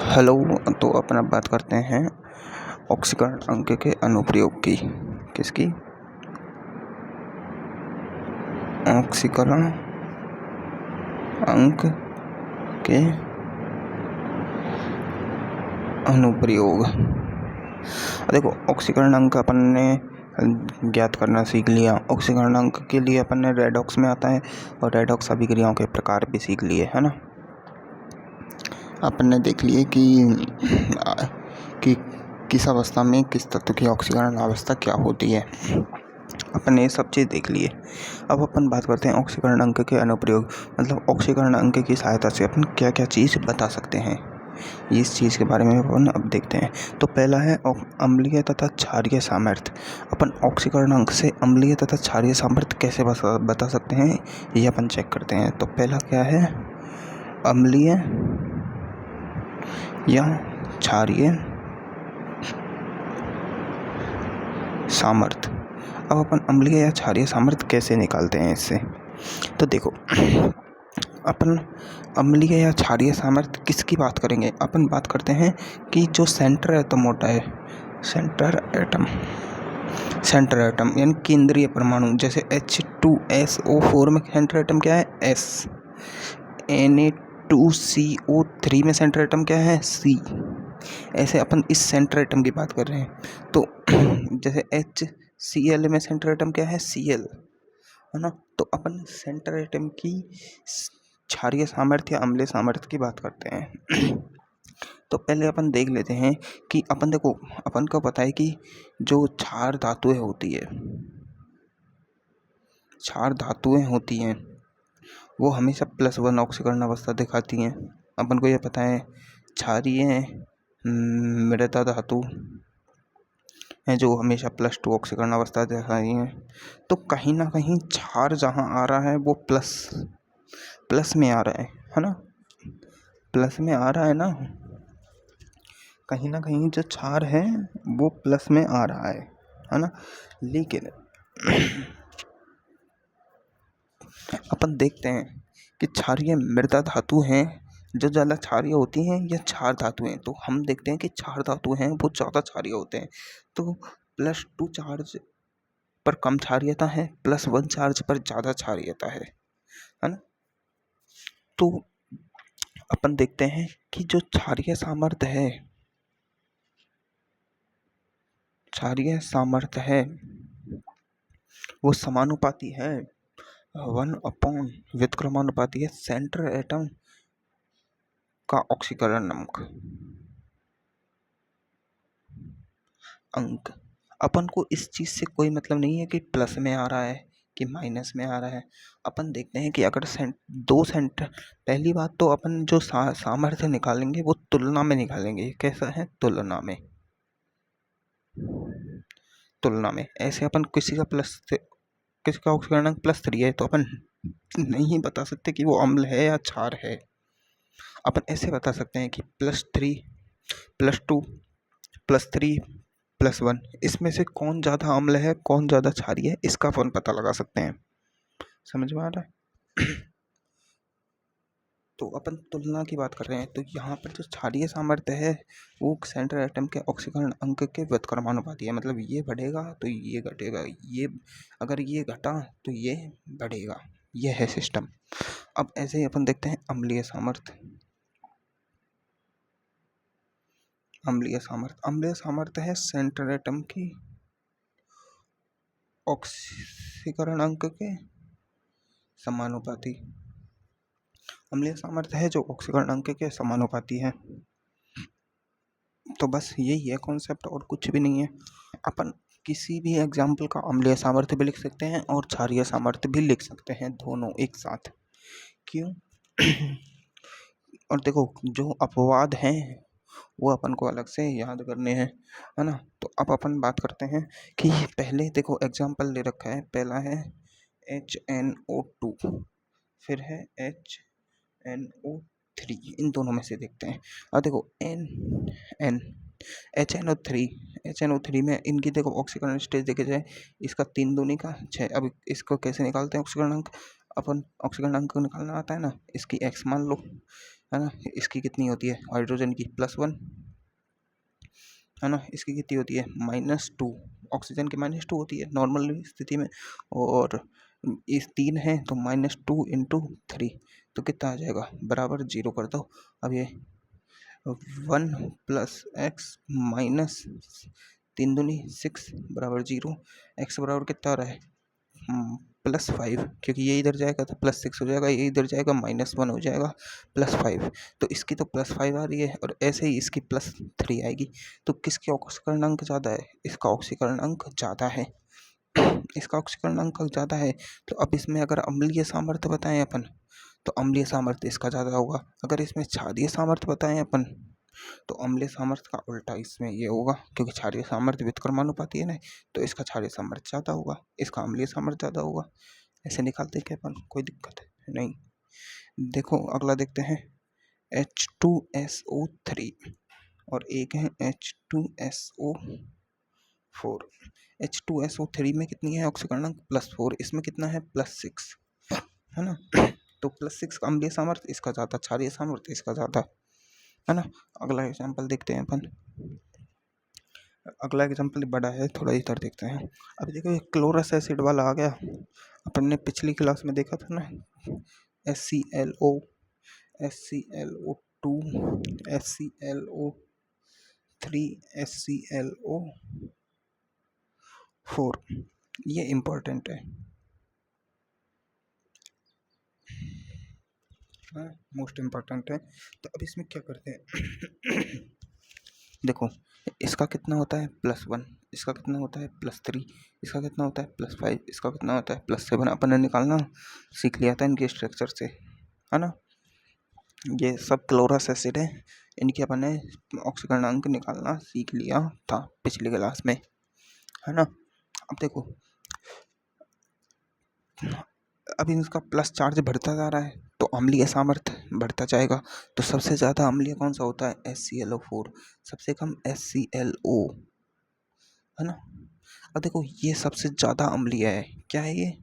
Hello. तो अपन अब बात करते हैं ऑक्सीकरण अंक के अनुप्रयोग की। किसकी? ऑक्सीकरण अंक के अनुप्रयोग। देखो, ऑक्सीकरण अंक अपन ने ज्ञात करना सीख लिया। ऑक्सीकरण अंक के लिए अपन ने रेडॉक्स में आता है और रेडॉक्स अभिक्रियाओं के प्रकार भी सीख लिए, है ना। अपन ने देख लिए कि किस अवस्था में किस तत्व की ऑक्सीकरण अवस्था क्या होती है। अपन ने ये सब चीज़ देख लिए। अब अपन बात करते हैं ऑक्सीकरण अंक के अनुप्रयोग, मतलब ऑक्सीकरण अंक की सहायता से अपन क्या क्या चीज़ बता सकते हैं, इस चीज़ के बारे में अपन अब देखते हैं। तो पहला है अम्लीय तथा क्षारीय सामर्थ्य। अपन ऑक्सीकरण अंक से अम्लीय तथा क्षारीय सामर्थ्य कैसे बता सकते हैं, ये अपन चेक करते हैं। तो पहला क्या है, अम्लीय या क्षारीय सामर्थ्य। अब अपन अम्लीय या क्षारीय सामर्थ्य कैसे निकालते हैं इससे। तो देखो, अपन अम्लीय या क्षारीय सामर्थ्य किसकी बात करेंगे। अपन बात करते हैं कि जो सेंटर एटम होता है, सेंटर एटम यानी केंद्रीय परमाणु, जैसे H2SO4 में सेंटर एटम क्या है, S। Na2CO3 में सेंटर एटम क्या है, C। ऐसे अपन इस सेंटर एटम की बात कर रहे हैं। तो जैसे HCl में सेंटर एटम क्या है, Cl, है ना। तो अपन सेंटर एटम की क्षारीय सामर्थ्य या अम्लीय सामर्थ्य की बात करते हैं। तो पहले अपन देख लेते हैं कि अपन को पता है कि जो क्षार धातुएं होती हैं वो हमेशा +1 ऑक्सीकरण अवस्था दिखाती हैं। अपन को ये पता है क्षारीय मृदा धातु है जो हमेशा +2 ऑक्सीकरण अवस्था दिखाती हैं। तो कहीं ना कहीं क्षार जहाँ आ रहा है वो प्लस में आ रहा है ना, प्लस में आ रहा है ना। कहीं ना कहीं जो क्षार है वो प्लस में आ रहा है ना। लेकिन अपन देखते हैं कि क्षारीय मृदा धातु हैं जो ज़्यादा क्षारीय होती हैं या क्षार धातु हैं। तो हम देखते हैं कि क्षार धातु हैं वो ज़्यादा क्षारीय होते हैं। तो +2 चार्ज पर कम क्षारीयता है, +1 चार्ज पर ज़्यादा क्षारीयता है ना। तो अपन देखते हैं कि जो क्षारीय सामर्थ्य है वो समानुपाती है 1/व्युत्क्रमानुपाती है सेंटर एटम का ऑक्सीकरण अंक। अपन को इस चीज़ से कोई मतलब नहीं है कि प्लस में आ रहा है कि माइनस में आ रहा है। अपन देखते हैं कि अगर पहली बात तो अपन जो सामर्थ्य निकालेंगे वो तुलना में निकालेंगे। कैसा है, तुलना में ऐसे अपन किसी का ऑक्सीकरण अंक +3 है तो अपन नहीं बता सकते कि वो अम्ल है या क्षार है। अपन ऐसे बता सकते हैं कि +3 +2 +3 +1 इसमें से कौन ज़्यादा अम्ल है कौन ज़्यादा क्षारीय है, इसका अपन पता लगा सकते हैं। समझ में आ रहा है। तो अपन तुलना की बात कर रहे हैं। तो यहाँ पर जो क्षारीय सामर्थ्य है वो सेंटर एटम के ऑक्सीकरण अंक के व्युत्क्रमानुपाती है। मतलब ये बढ़ेगा तो ये घटेगा, ये अगर ये घटा तो ये बढ़ेगा, ये है सिस्टम। अब ऐसे ही अपन देखते हैं अम्लीय सामर्थ्य है सेंटर एटम की ऑक्सीकरण अंक के समानुपाती। अम्लीय सामर्थ्य है जो ऑक्सीकरण अंक के समानुपाती है। तो बस यही है कॉन्सेप्ट, और कुछ भी नहीं है। अपन किसी भी एग्जाम्पल का अम्लीय सामर्थ्य भी लिख सकते हैं और क्षारीय सामर्थ्य भी लिख सकते हैं, दोनों एक साथ। क्यों? और देखो, जो अपवाद हैं वो अपन को अलग से याद करने हैं, है ना। तो अब अपन बात करते हैं कि पहले देखो एग्जाम्पल ले रखा है। पहला है HNO2, फिर है HNO3। इन दोनों में से देखते हैं। अब देखो HNO3 में इनकी देखो ऑक्सीकरण स्टेज देखे जाए, इसका 3 दूनी का 6। अब इसको कैसे निकालते हैं ऑक्सीकरण अंक। अपन ऑक्सीकरणांक निकालना आता है ना, इसकी x मान लो, है ना। इसकी कितनी होती है हाइड्रोजन की +1, है ना। इसकी कितनी होती है -2, ऑक्सीजन की -2 होती है नॉर्मल स्थिति में, और इस 3 है तो -2 × 3, तो कितना आ जाएगा बराबर 0 कर दो। अब ये 1 + x माइनस 3 दूनी 6 बराबर 0, x बराबर कितना आ रहा है +5, क्योंकि ये इधर जाएगा तो +6 हो जाएगा, ये इधर जाएगा -1 हो जाएगा, +5, तो इसकी तो +5 आ रही है और ऐसे ही इसकी +3 आएगी। तो किसके ऑक्सीकरणांक ज़्यादा है, इसका ऑक्सीकरणांक ज़्यादा है, इसका ऑक्सीकरणांक ज़्यादा है। तो अब इसमें अगर अम्लीय सामर्थ्य बताएं अपन, तो अम्लीय सामर्थ्य इसका ज़्यादा होगा। अगर इसमें क्षारीय सामर्थ्य बताएं अपन, तो अम्लीय सामर्थ्य का उल्टा इसमें ये होगा, क्योंकि क्षारीय सामर्थ्य व्युत्क्रमानुपाती है ना, तो इसका क्षारीय सामर्थ्य ज़्यादा होगा, इसका अम्लीय सामर्थ्य ज़्यादा होगा। ऐसे निकालते क्या अपन, कोई दिक्कत है नहीं। देखो अगला देखते हैं, H2SO3 और एक है H2SO4। H2SO3 में कितनी है ऑक्सीकरणांक +4, इसमें कितना है +6, है ना। तो +6 का अम्लीय सामर्थ्य इसका ज़्यादा, क्षारीय सामर्थ्य इसका ज़्यादा, है ना। अगला एग्जाम्पल देखते हैं अपन, अगला एग्जाम्पल बड़ा है थोड़ा, इधर देखते हैं। अब देखो ये क्लोरस एसिड वाला आ गया, अपन ने पिछली क्लास में देखा था ना, HClO, HClO2, HClO3, HClO4, ये इम्पोर्टेंट है, मोस्ट इम्पोर्टेंट है। तो अब इसमें क्या करते हैं देखो इसका कितना होता है +1, इसका कितना होता है +3, इसका कितना होता है +5, इसका कितना होता है +7, अपन ने निकालना सीख लिया था इनके स्ट्रक्चर से, है ना। ये सब क्लोरस एसिड है, इनके अपन ने ऑक्सीकरणांक निकालना सीख लिया था पिछली क्लास में, है ना। अब देखो अब इसका प्लस चार्ज बढ़ता जा रहा है, तो अम्लीय सामर्थ्य बढ़ता जाएगा। तो सबसे ज़्यादा अम्लीय कौन सा होता है HClO4, सबसे कम HClO, है ना। अब देखो ये सबसे ज़्यादा अम्लीय है, क्या है ये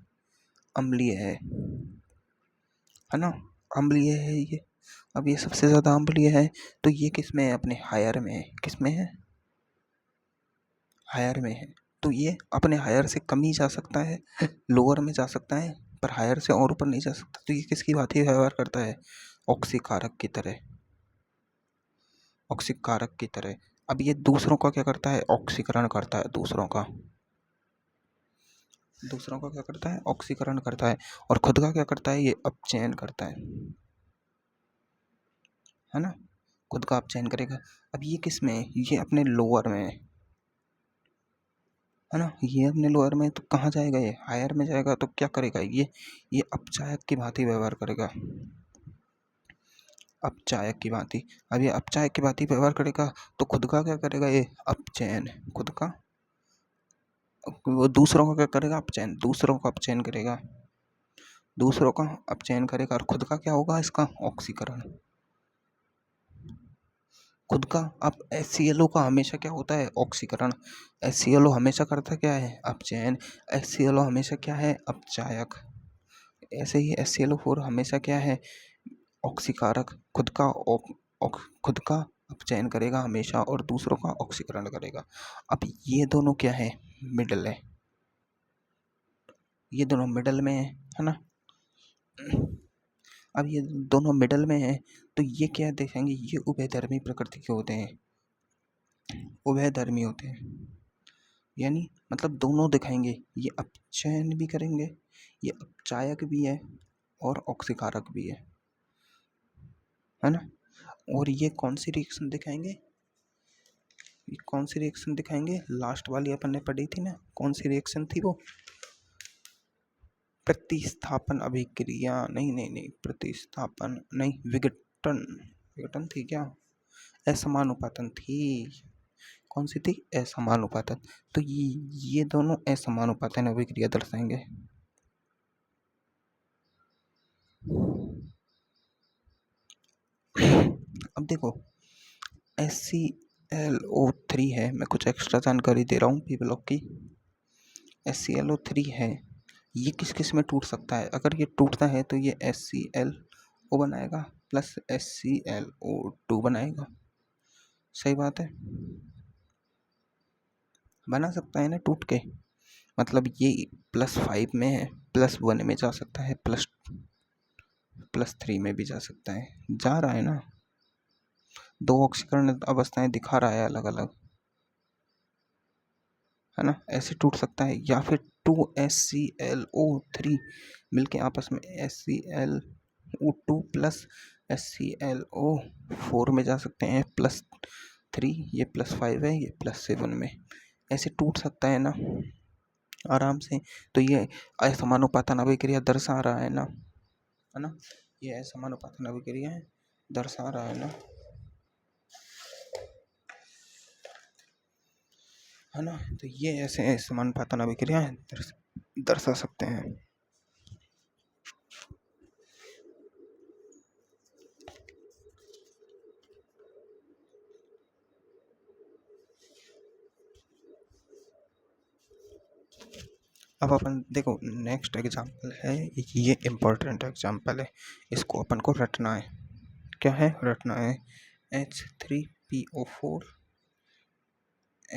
अम्लीय है ना, अम्लीय है ये। अब ये सबसे ज़्यादा अम्लीय है, तो ये किस में है अपने हायर में है, किस में है हायर में है। तो ये अपने हायर से कम ही जा सकता है, लोअर में जा सकता है, पर हायर से और ऊपर नहीं जा सकता। तो ये किसकी भांति व्यवहार करता है ऑक्सीकारक की तरह, ऑक्सीकारक की तरह। अब ये दूसरों का क्या करता है ऑक्सीकरण करता है, दूसरों का क्या करता है ऑक्सीकरण करता है, और खुद का क्या करता है ये अपचयन करता है ना, खुद का अपचयन करेगा। अब ये किस में है, ये अपने लोअर में है ना, ये अपने लोअर में, तो कहाँ जाएगा ये हायर में जाएगा। तो क्या करेगा ये अपचायक की भांति व्यवहार करेगा, अपचायक की भांति। अब ये अपचायक की भांति व्यवहार करेगा, तो खुद का क्या करेगा ये अपचयन, खुद का, वो दूसरों का क्या करेगा अपचयन, दूसरों का अपचयन करेगा, दूसरों का अपचयन करेगा, और खुद का क्या होगा इसका ऑक्सीकरण, खुद का। अब HClO का हमेशा क्या होता है ऑक्सीकरण, HClO हमेशा करता क्या है अपचयन, HClO हमेशा क्या है अपचायक। ऐसे ही HClO4 हमेशा क्या है ऑक्सीकारक, खुद का अपचयन करेगा हमेशा और दूसरों का ऑक्सीकरण करेगा। अब ये दोनों क्या है मिडल है, ये दोनों मिडल में है ना। अब ये दोनों मिडल में है, तो ये क्या देखेंगे, ये उभयधर्मी प्रकृति के होते हैं, उभयधर्मी होते हैं, यानी मतलब दोनों दिखाएंगे, ये अपचयन भी करेंगे, ये अपचायक भी है और ऑक्सीकारक भी है ना। और ये कौन सी रिएक्शन दिखाएंगे, ये कौन सी रिएक्शन दिखाएंगे, लास्ट वाली अपन ने पढ़ी थी ना, कौन सी रिएक्शन थी वो, प्रतिस्थापन अभिक्रिया, नहीं नहीं नहीं प्रतिस्थापन नहीं, विघटन, विघटन थी क्या, असमानुपातन थी, कौन सी थी असमानुपातन। तो ये दोनों असमानुपातन अभिक्रिया दर्शाएंगे। अब देखो HClO3 है, मैं कुछ एक्स्ट्रा जानकारी दे रहा हूँ पी ब्लॉक की। HClO3 है, ये किस किस में टूट सकता है? अगर ये टूटता है तो ये HClO बनाएगा प्लस HClO2 बनाएगा। सही बात है, बना सकता है ना टूट के। मतलब ये +5 में है, +1 में जा सकता है, +3 में भी जा सकता है, जा रहा है ना। 2 ऑक्सीकरण अवस्थाएं दिखा रहा है अलग अलग, है ना। ऐसे टूट सकता है, या फिर 2HClO3 मिलके आपस में HClO2 प्लस HClO4 में जा सकते हैं, +3, ये +5 है, ये +7 में। ऐसे टूट सकता है ना आराम से। तो ये असमानुपातन अभिक्रिया दर्शा रहा है ना, ये असमानुपातन अभिक्रिया दर्शा रहा है ना। तो ये ऐसे असमानुपातन अभिक्रिया दर्शा सकते हैं। अब अपन देखो नेक्स्ट एग्जाम्पल है, ये इम्पोर्टेंट एग्जाम्पल है, इसको अपन को रटना है। क्या है? रटना है H3PO4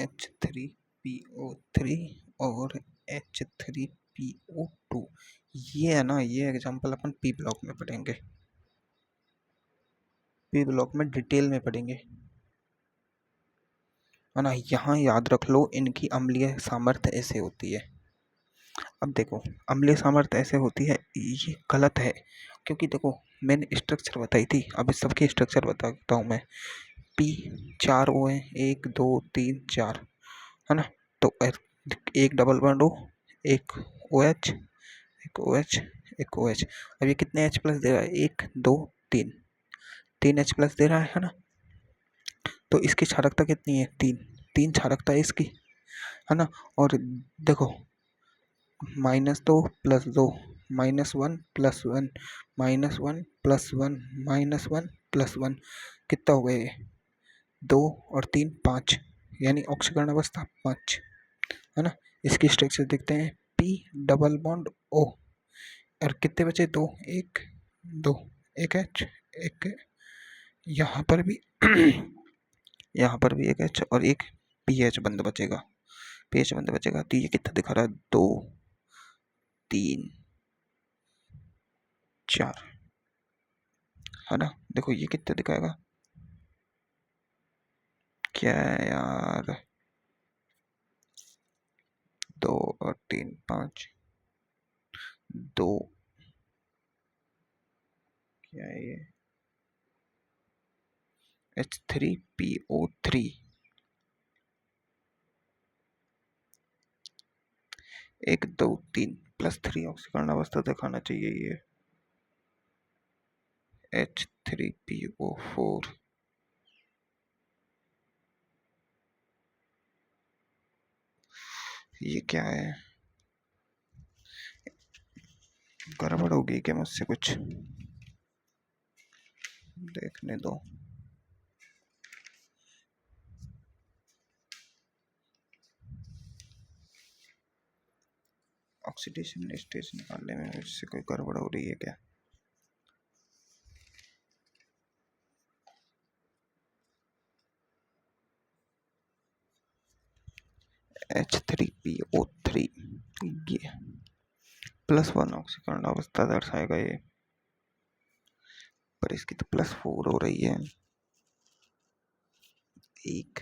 H3PO3 और H3PO2। ये है ना, ये एग्जाम्पल अपन पी ब्लॉक में पढ़ेंगे, पी ब्लॉक में डिटेल में पढ़ेंगे, है ना। यहाँ याद रख लो इनकी अम्लीय सामर्थ्य ऐसे होती है। अब देखो अम्लीय सामर्थ्य ऐसे होती है, ये गलत है, क्योंकि देखो मैंने स्ट्रक्चर बताई थी, अब इस सबकी स्ट्रक्चर बताता हूँ मैं। P 4 O है, 1 2 3 4, है ना। तो एक डबल बॉन्ड O, एक OH, एक OH, एक OH। अब ये कितने H प्लस दे रहा है? 1 2 3, 3 H प्लस दे रहा है ना। तो इसकी क्षारकता कितनी है? 3 क्षारकता है इसकी, है ना। और देखो -2 + 2 -1 + 1 -1 + 1 -1 + 1 कितना हो गया ये? 2 और 3 5, यानी ऑक्सीकरण अवस्था 5, है ना। इसकी स्ट्रक्चर देखते हैं, P डबल बॉन्ड O, और कितने बचे? 2 1 2, एक H, एक यहाँ पर भी यहाँ पर भी एक H और एक PH बंद बचेगा, PH बंद बचेगा। तो ये कितना दिखा रहा है? 2 3 4, है ना। देखो ये कितना दिखाएगा? क्या है यार, 2 और 3 5, 2, क्या है ये? H3PO3, 1 2 3 +3 ऑक्सीकरण अवस्था दिखाना चाहिए ये। H3PO4, ये क्या है? गड़बड़ हो गई क्या मुझसे? कुछ देखने दो। ऑक्सीडेशन स्टेज निकालने में मुझसे कोई गड़बड़ हो रही है क्या? H3PO3 ये +1 ऑक्सीकरण अवस्था दर्शाएगा ये, पर इसकी तो +4 हो रही है। 1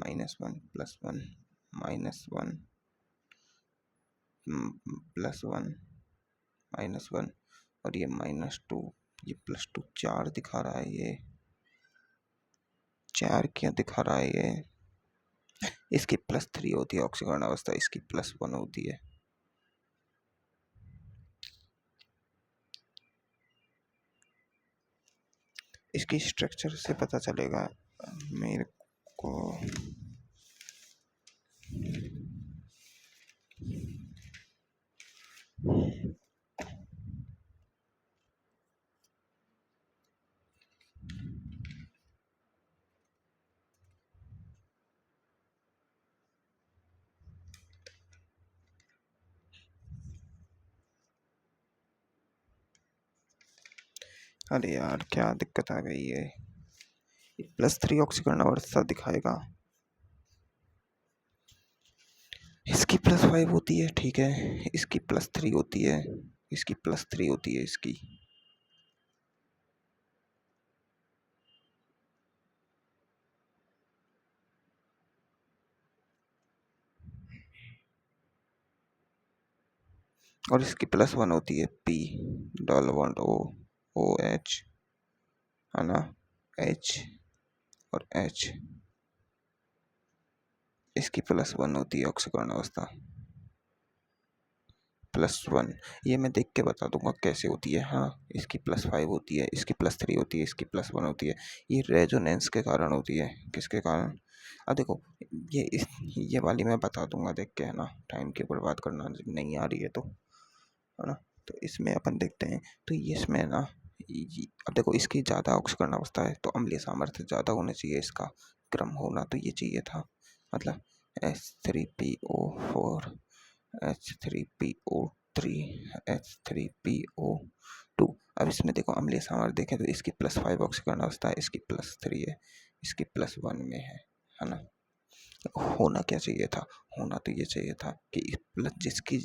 -1 +1 -1 +1 -1 और ये -2, ये +2, 4 दिखा रहा है ये। 4 क्या दिखा रहा है ये? इसकी +3 होती है ऑक्सीकरण अवस्था, इसकी +1 होती है। इसकी स्ट्रक्चर से पता चलेगा मेरे को। अरे यार क्या दिक्कत आ गई है, +3 ऑक्सीकरण अवस्था दिखाएगा। इसकी +5 होती है, ठीक है, इसकी +3 होती है, इसकी +3 होती है इसकी। और इसकी +1 होती है P डबल बॉन्ड OH, है ना, H और H। इसकी +1 होती है ऑक्सीकरण अवस्था, +1। ये मैं देख के बता दूंगा कैसे होती है। हाँ, इसकी +5 होती है, इसकी +3 होती है, इसकी +1 होती है। ये रेजोनेंस के कारण होती है। किसके कारण? अब देखो, ये वाली मैं बता दूंगा देख के, है ना, टाइम की बर्बाद करना नहीं आ रही है तो, है ना। तो इसमें अपन देखते हैं, तो ये इसमें ना, अब देखो इसकी ज़्यादा ऑक्सीकरण अवस्था है तो अम्लीय सामर्थ्य ज़्यादा होना चाहिए, इसका क्रम होना तो ये चाहिए था, मतलब H3PO4 H3PO3 H3PO2। अब इसमें देखो अम्लीय सामर्थ्य देखें तो इसकी +5 ऑक्सीकरण अवस्था है, इसकी +3 है, इसकी +1 में है ना। होना क्या चाहिए था? होना तो ये चाहिए था कि प्लस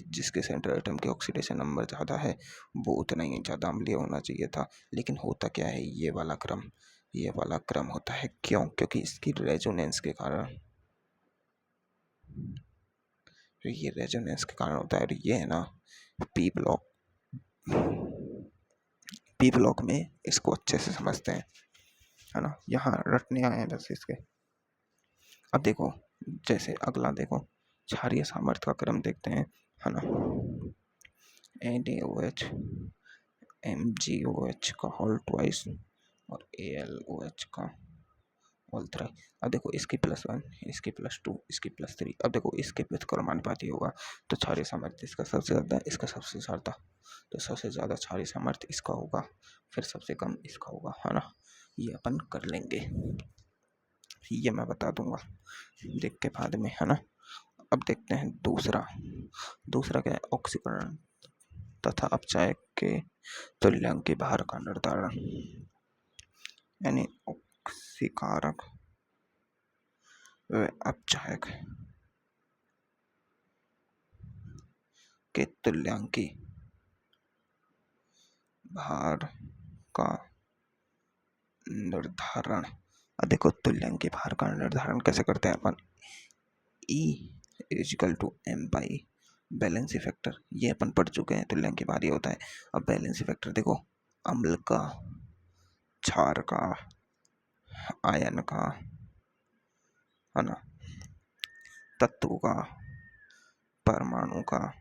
जिसके सेंट्रल एटम के ऑक्सीडेशन नंबर ज़्यादा है वो उतना ही ज़्यादा अम्लीय होना चाहिए था। लेकिन होता क्या है, ये वाला क्रम होता है। क्यों? क्योंकि इसकी रेजोनेंस के कारण, ये रेजोनेंस के कारण होता है। और ये है ना, पी ब्लॉक पी ब्लॉक में इसको अच्छे से समझते हैं, है ना, यहाँ रटने आए हैं बस इसके। अब देखो, जैसे अगला देखो, क्षारीय सामर्थ्य का क्रम देखते हैं, है ना। NaOH MgOH का होल ट्वाइस और AlOH का होल थ्राइस। अब देखो इसकी +1, इसकी +2, इसकी +3। अब देखो इसके व्युत्क्रमानुपाती होगा तो क्षारीय सामर्थ्य इसका सबसे ज़्यादा, इसका सबसे ज़्यादा, तो सबसे ज़्यादा क्षारीय सामर्थ्य इसका होगा, फिर सबसे कम इसका होगा, है ना। ये अपन कर लेंगे, ये मैं बता दूंगा देख के बाद में, है ना। अब देखते हैं दूसरा। दूसरा क्या है? ऑक्सीकरण तथा अपचायक के तुल्यांक भार का निर्धारण, यानी ऑक्सीकारक व अपचायक के तुल्यांकी भार का निर्धारण। अब देखो तुल्यांकी भार का निर्धारण कैसे करते हैं अपन? E =m/, बैलेंस फैक्टर, ये अपन पढ़ चुके हैं, तुल्यांकी भार ये होता है। अब बैलेंस फैक्टर देखो, अम्ल का, क्षार का, आयन का, है ना, तत्व का, परमाणु का,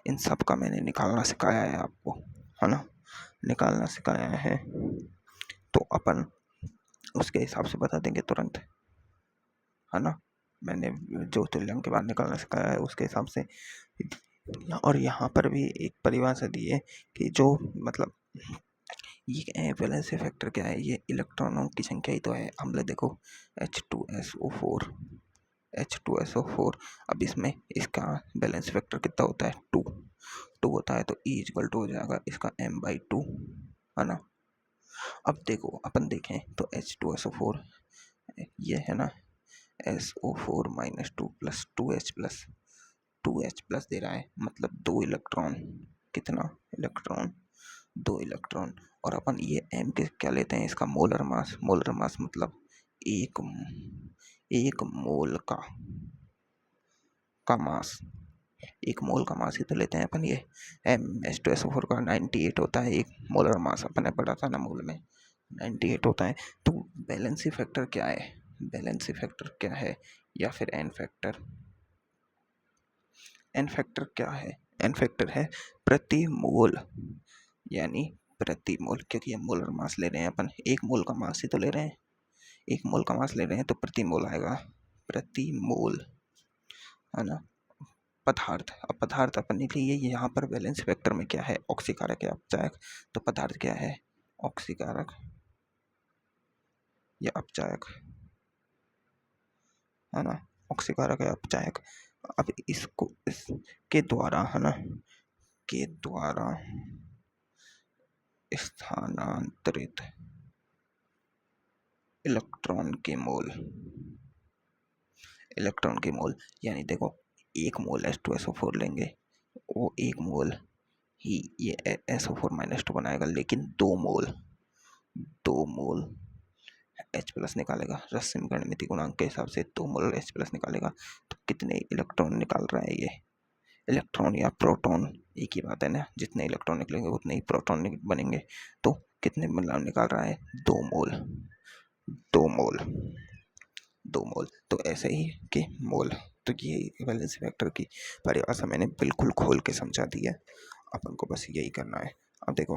इन सब का मैंने निकालना सिखाया है आपको, है ना, निकालना सिखाया है। तो अपन उसके हिसाब से बता देंगे तुरंत, है ना। मैंने जो तुल्यांक के बाद निकालना सिखाया है उसके हिसाब से। और यहाँ पर भी एक परिभाषा दी है कि जो, मतलब ये वैलेंसी फैक्टर क्या है? ये इलेक्ट्रॉनों की संख्या ही तो है। अम्ल देखो H2SO4 H2SO4। अब इसमें इसका बैलेंस फैक्टर कितना होता है? 2 होता है, तो E = हो जाएगा इसका m/2, है ना। अब देखो अपन देखें तो H2SO4 ये है ना, SO4 - 2 + 2H दे रहा है, मतलब 2 इलेक्ट्रॉन। कितना इलेक्ट्रॉन? 2 इलेक्ट्रॉन। और अपन ये m के क्या लेते हैं? इसका मोलर मास मतलब एक मोल का मास, एक मोल का मास ही तो लेते हैं अपन। ये H2SO4 का 98 होता है, एक मोलर मास अपन ने पढ़ा था ना, मोल में 98 होता है। तो बैलेंसी फैक्टर क्या है? बैलेंसी फैक्टर क्या है, या फिर एन फैक्टर? एन फैक्टर क्या है? एन फैक्टर है प्रति मोल, यानी प्रति मोल, क्योंकि हम मोलर मास ले रहे हैं अपन, एक मोल का मास ही तो ले रहे हैं, एक मोल का मास ले रहे हैं तो प्रति मोल आएगा, प्रति मोल, है ना। पदार्थ, अब पदार्थ अपन के लिए यहाँ पर बैलेंस फैक्टर में क्या है? ऑक्सीकारक या अपचायक। तो पदार्थ क्या है? ऑक्सीकारक या अपचायक, है ना, ऑक्सीकारक या अपचायक। अब इसको इसके द्वारा, है ना, के द्वारा स्थानांतरित इलेक्ट्रॉन के मोल। इलेक्ट्रॉन के मोल यानी देखो, 1 मोल H2SO4 लेंगे, वो 1 मोल ही ये SO4 - 2 बनाएगा, लेकिन 2 मोल H+ निकालेगा। रश्मि गणितीय गुणांक के हिसाब से 2 मोल H+ निकालेगा। तो कितने इलेक्ट्रॉन निकाल रहा है ये? इलेक्ट्रॉन या प्रोटॉन एक ही बात है ना, जितने इलेक्ट्रॉन निकलेंगे उतने ही प्रोटॉन बनेंगे। तो कितने मतलब निकाल रहा है? 2 मोल। 2 मोल 2 मोल। तो ऐसे ही कि मोल। तो ये वैलेंसी फैक्टर की परिभाषा मैंने बिल्कुल खोल के समझा दी है, अपन को बस यही करना है। अब देखो,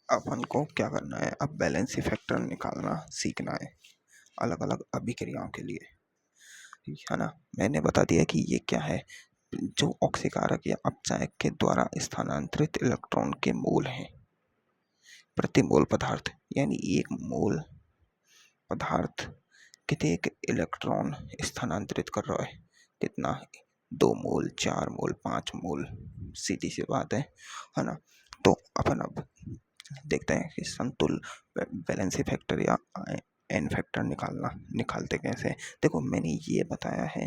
अपन को क्या करना है, अब वैलेंसी फैक्टर निकालना सीखना है अलग अलग अभिक्रियाओं के लिए, है ना। मैंने बता दिया कि ये क्या है, जो ऑक्सीकारक या अपचायक के द्वारा स्थानांतरित इलेक्ट्रॉन के मोल हैं प्रति मोल पदार्थ। यानी 1 मोल पदार्थ कितने इलेक्ट्रॉन स्थानांतरित कर रहा है? कितना? 2 मोल, 4 मोल, 5 मोल, सीधी सी बात है ना। तो अपन अब देखते हैं कि संतुल वैलेंसी फैक्टर या एन फैक्टर निकालते कैसे। देखो, मैंने ये बताया है,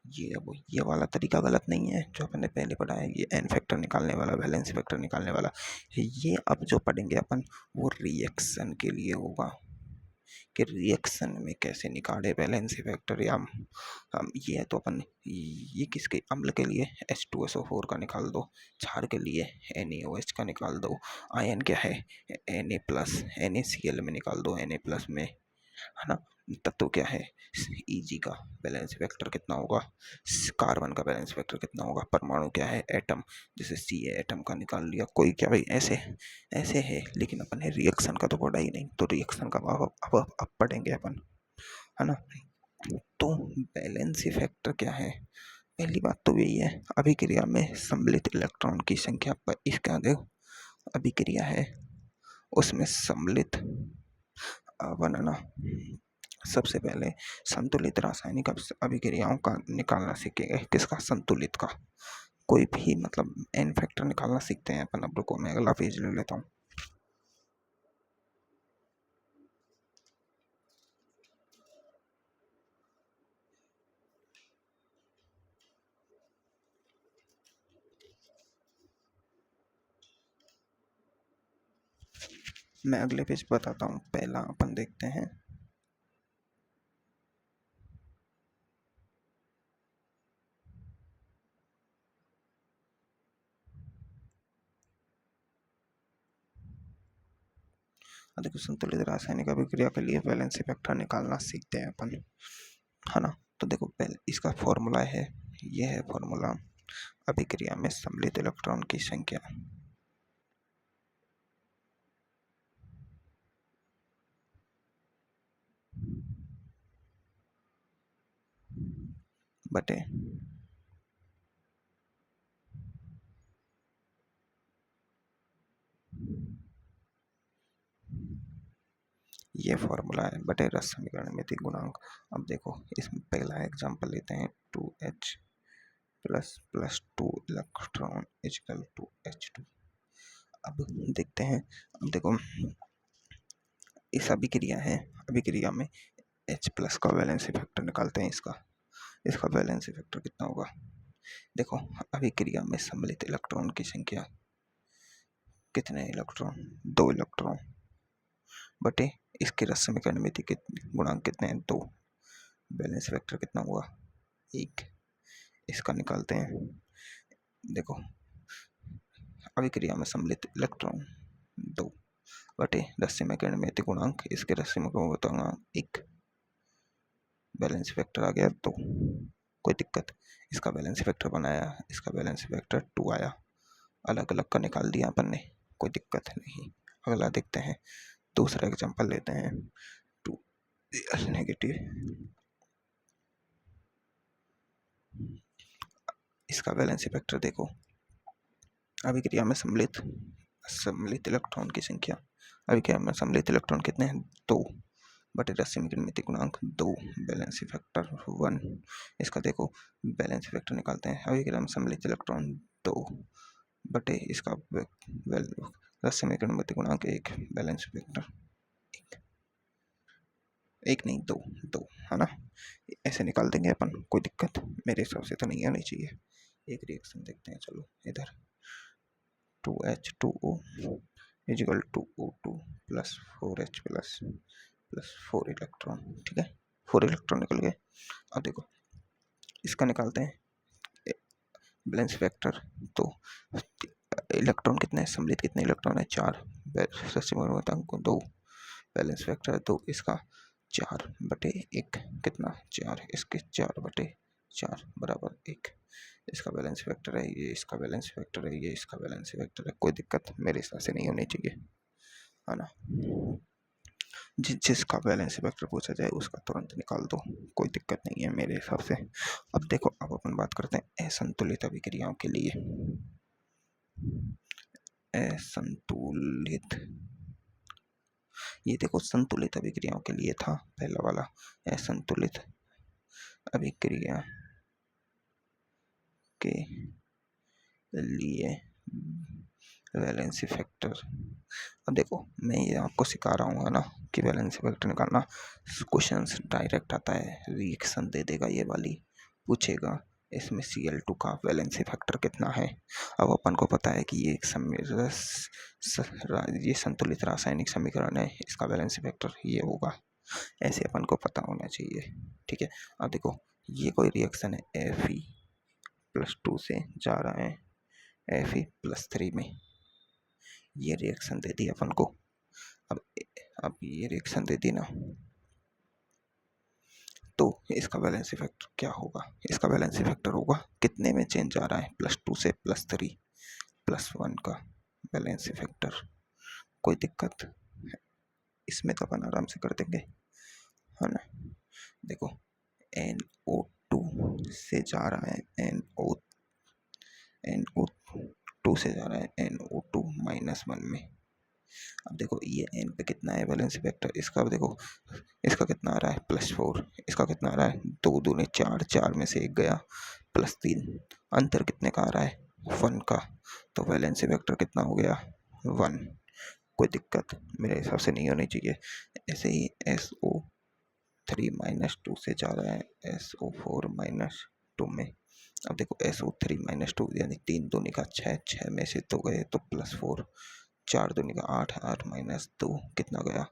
ये वाला तरीका गलत नहीं है जो अपने पहले पढ़ा है, ये एन फैक्टर निकालने वाला, वैलेंसी फैक्टर निकालने वाला। ये अब जो पढ़ेंगे अपन, वो रिएक्शन के लिए होगा कि रिएक्शन में कैसे निकाले वैलेंसी फैक्टर। या हम ये तो अपन ये किसके, अम्ल के लिए H2SO4 का निकाल दो, क्षार के लिए NaOH का निकाल दो, आयन क्या है Na+, NaCl में निकाल दो, Na+ में, है ना। तत्व क्या है Eg का बैलेंस फैक्टर कितना होगा, कार्बन का बैलेंस फैक्टर कितना होगा, परमाणु क्या है एटम, जैसे Ca एटम का निकाल लिया, कोई क्या भाई ऐसे ऐसे है। लेकिन अपन ने रिएक्शन का तो पढ़ा ही नहीं, तो रिएक्शन का अब पढ़ेंगे अपन, है ना। तो बैलेंस फैक्टर क्या है? पहली बात तो यही है, अभिक्रिया में सम्मिलित इलेक्ट्रॉन की संख्या पर इसका आगे अभिक्रिया है उसमें सम्मिलित बनाना। सबसे पहले संतुलित रासायनिक अभिक्रियाओं का निकालना सीखेंगे। किसका? संतुलित का। कोई भी मतलब एन फैक्टर निकालना सीखते हैं अपन। अब रुको, मैं अगला पेज ले लेता हूँ। मैं अगले पेज बताता हूँ, पहला अपन देखते हैं। देखो, संतुलित रासायनिक अभिक्रिया के लिए वैलेंसी फैक्टर निकालना सीखते हैं अपन, है ना। तो देखो, पहले इसका फॉर्मूला है, ये है फॉर्मूला, अभिक्रिया में सम्मिलित इलेक्ट्रॉन की संख्या बटे ये फॉर्मूला है बटे रश्मि गणितीय गुणांक। अब देखो, इसमें पहला एग्जांपल लेते हैं, 2H++2 इलेक्ट्रॉन = H2। अब देखते हैं, अब देखो, इस अभिक्रिया में H+ का वैलेंसी फैक्टर निकालते हैं। इसका वैलेंसी फैक्टर कितना होगा? देखो, अभिक्रिया में सम्मिलित इलेक्ट्रॉन की संख्या, कितने इलेक्ट्रॉन? 2 इलेक्ट्रॉन बटे इसके रश्मि गणितीय गुणांक कितने हैं? 2। बैलेंस फैक्टर कितना हुआ? 1। इसका निकालते हैं। देखो, अभिक्रिया में सम्मिलित इलेक्ट्रॉन 2 बटे रश्मि गणितीय गुणांक, इसके रश्मि गुणांक 1, बैलेंस फैक्टर आ गया 2। कोई दिक्कत? इसका बैलेंस फैक्टर बनाया, इसका बैलेंस फैक्टर 2 आया, अलग अलग का निकाल दिया अपन ने, कोई दिक्कत नहीं। अगला देखते हैं, दूसरा एग्जांपल लेते हैं, 2 इसका बैलेंस फैक्टर देखो, अभिक्रिया में सम्मिलित इलेक्ट्रॉन की संख्या, अभिक्रिया में सम्मिलित इलेक्ट्रॉन कितने हैं? 2 बटे रश्मि गणितीय गुणांक 2, बैलेंस फैक्टर 1। इसका देखो, बैलेंस फैक्टर निकालते हैं, अभिक्रिया में सम्मिलित इलेक्ट्रॉन 2 बटे इसका वैल्यू समीकरण मध्य गुणांक एक बैलेंस वेक्टर एक नहीं दो दो है ना, ऐसे निकाल देंगे अपन, कोई दिक्कत मेरे हिसाब से तो नहीं आनी चाहिए। एक रिएक्शन देखते हैं, चलो इधर 2H2O is equal to O2 plus 4H plus 4 electron, ठीक है 4 इलेक्ट्रॉन निकल गए। अब देखो इसका निकालते हैं बैलेंस वेक्टर, तो इलेक्ट्रॉन कितने हैं, सम्मिलित कितने इलेक्ट्रॉन है 4, दो बैलेंस वेक्टर, तो इसका 4 बटे 1 कितना 4, इसके 4 बटे 4 बराबर 1, इसका बैलेंस वेक्टर है ये, इसका बैलेंस वेक्टर है ये, इसका बैलेंस वेक्टर है, कोई दिक्कत मेरे हिसाब से नहीं होनी चाहिए, है ना। जिसका बैलेंस वेक्टर पूछा जाए उसका तुरंत निकाल दो, कोई दिक्कत नहीं है मेरे हिसाब से। अब देखो अब अपन बात करते हैं असंतुलित अभिक्रियाओं के लिए। असंतुलित, ये देखो संतुलित अभिक्रियाओं के लिए था पहला वाला, असंतुलित अभिक्रिया के लिए वैलेंसी फैक्टर। अब देखो मैं ये आपको सिखा रहा हूँ ना कि वैलेंसी फैक्टर निकालना, क्वेश्चन डायरेक्ट आता है, रिएक्शन दे देगा, ये वाली पूछेगा इसमें Cl2 का वैलेंसी फैक्टर कितना है। अब अपन को पता है कि ये ये संतुलित रासायनिक समीकरण है, इसका वैलेंसी फैक्टर ये होगा, ऐसे अपन को पता होना चाहिए, ठीक है। अब देखो ये कोई रिएक्शन है Fe+2 से जा रहा है Fe+3 में, ये रिएक्शन दे दी अपन को। अब ये रिएक्शन दे दी ना, तो इसका बैलेंस फैक्टर क्या होगा, इसका बैलेंस फैक्टर होगा कितने में चेंज आ रहा है, +2 से +3 +1 का बैलेंस फैक्टर, कोई दिक्कत इसमें तो अपन आराम से कर देंगे, है ना। देखो NO2 से जा रहा है NO2 से जा रहा है NO2-1 में। अब देखो ये n पे कितना है बैलेंस वेक्टर, इसका देखो इसका कितना आ रहा है +4, इसका कितना आ रहा है 2 दूनी 4, 4 में से 1 गया, +3, अंतर कितने का आ रहा है 1 का, तो बैलेंस वेक्टर कितना हो गया 1, कोई दिक्कत मेरे हिसाब से नहीं होनी चाहिए। ऐसे ही SO3-2 से जा रहा है SO4-2 में। अब देखो SO3-2 यानी 3 दूनी का 6, 6 में से 2 गए तो +4, 4 दूनी का 8, 8 माइनस 2 कितना गया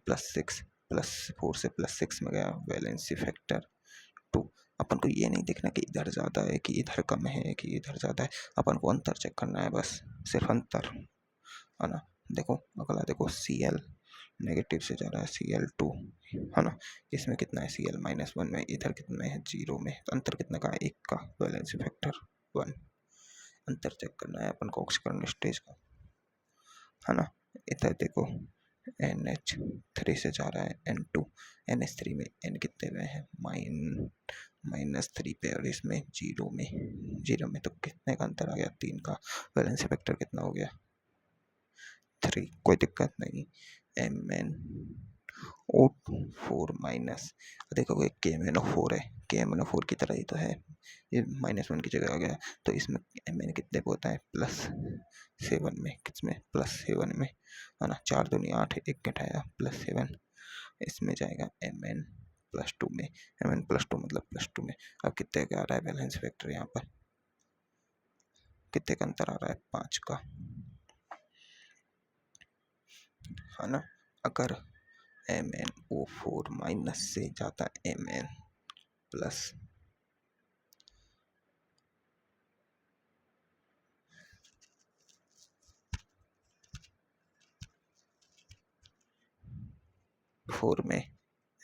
+6, +4 से +6 में गया वैलेंसी फैक्टर 2। अपन को ये नहीं देखना कि इधर ज़्यादा है कि इधर कम है कि इधर ज़्यादा है, अपन को अंतर चेक करना है बस, सिर्फ अंतर, है ना। देखो अगला देखो Cl नेगेटिव से जा रहा है Cl2, है ना, इसमें कितना है Cl-1 में, इधर कितना है 0 में, तो अंतर कितना का 1 का, वैलेंसी फैक्टर 1, अंतर चेक करना है अपन को ऑक्सीकरण स्टेज का, है ना। इधर देखो NH3 से जा रहा है N2, NH3 में N कितने में है -3 पे, और इसमें 0 में तो कितने का अंतर आ गया 3 का, वैलेंसी फैक्टर कितना हो गया 3, कोई दिक्कत नहीं। MnO4 देखो ये KMnO4 है, KMnO4 की तरह ही तो है, ये -1 की जगह आ गया, तो इसमें Mn कितने पे होता है +7 में, किसमें +7 में, है ना, 4 दूनी 8, 1 घटाया +7, इसमें जाएगा Mn+2 में, Mn+2 मतलब +2 में। अब कितने का आ रहा है बैलेंस फैक्टर, यहाँ पर कितने का अंतर आ रहा है 5 का, है ना। अगर MnO4- से जाता है Mn प्लस, फोर में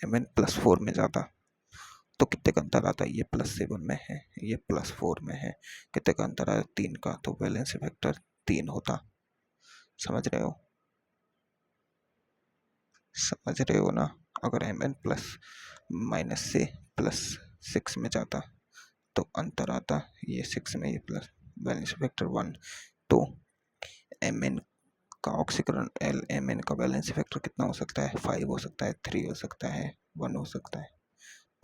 Mn+4 में जाता तो कितने का अंतर आता है, ये +7 में है, ये +4 में है, कितने का अंतर आया 3 का, तो बैलेंस फैक्टर 3 होता, समझ रहे हो, समझ रहे हो ना। अगर Mn+ से +6 में जाता तो अंतर आता ये 6 में, ये प्लस, बैलेंस फैक्टर 1, तो Mn का ऑक्सीकरण Mn का बैलेंस फैक्टर कितना हो सकता है 5 हो सकता है, 3 हो सकता है, 1 हो सकता है,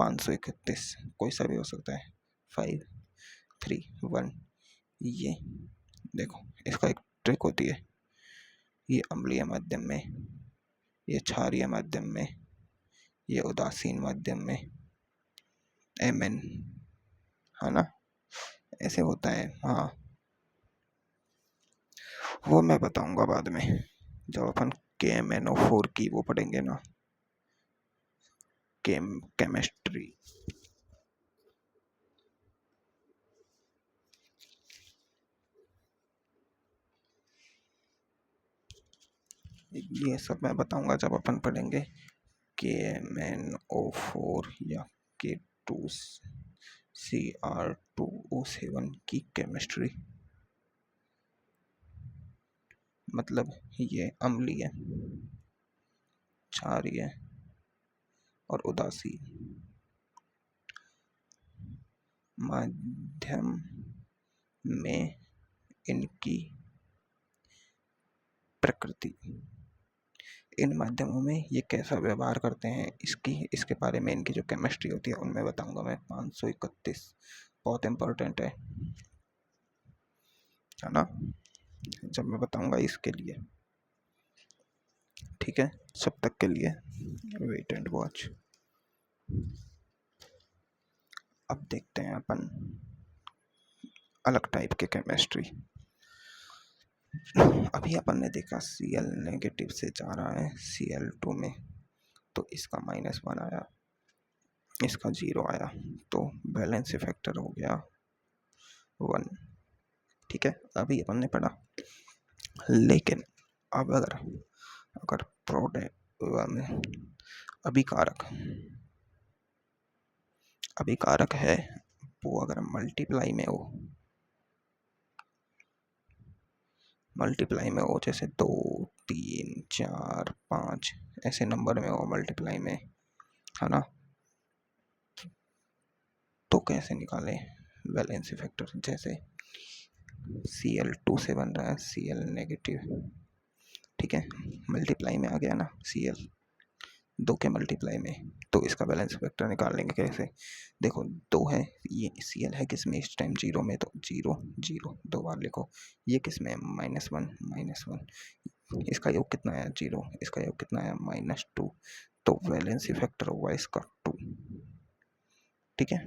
531 कोई सा भी हो सकता है, 5, 3, 1, ये देखो इसका एक ट्रिक होती है, ये अम्लीय माध्यम में, ये क्षारीय माध्यम में, ये उदासीन माध्यम में, Mn, है ना, ऐसे होता है। हाँ, वो मैं बताऊंगा बाद में जब अपन KMnO4 की वो पढ़ेंगे ना, केमिस्ट्री। ये सब मैं बताऊंगा जब अपन पढ़ेंगे KMnO4 या K2Cr2O7 की केमिस्ट्री। मतलब ये अम्लीय, क्षारीय और उदासीन माध्यम में इनकी प्रकृति, इन माध्यमों में ये कैसा व्यवहार करते हैं, इसके बारे में इनकी जो केमिस्ट्री होती है उनमें बताऊंगा मैं। 531 बहुत इम्पोर्टेंट है ना, जब मैं बताऊंगा इसके लिए। ठीक है, सब तक के लिए वेट एंड वॉच। अब देखते हैं अपन अलग टाइप के केमिस्ट्री। अभी अपन ने देखा Cl नेगेटिव से जा रहा है Cl2 में, तो इसका -1 आया, इसका 0 आया, तो बैलेंस फैक्टर हो गया 1। ठीक है, अभी अपन ने पढ़ा। लेकिन अब अगर प्रोडक्ट अभिकारक है, वो अगर मल्टीप्लाई में हो, जैसे 2 3 4 5 ऐसे नंबर में हो मल्टीप्लाई में, है ना, तो कैसे निकाले वैलेंसी फैक्टर। जैसे Cl2 से बन रहा है Cl नेगेटिव, ठीक है, मल्टीप्लाई में आ गया ना Cl, 2 के मल्टीप्लाई में, तो इसका बैलेंस फैक्टर निकाल लेंगे कैसे। देखो 2 है, ये Cl है किस में इस टाइम 0 में, तो 0 0 2 बार लिखो। ये किस में -1, इसका योग कितना आया 0, इसका योग कितना आया -2, तो वैलेंसी फैक्टर हुआ इसका 2। ठीक है,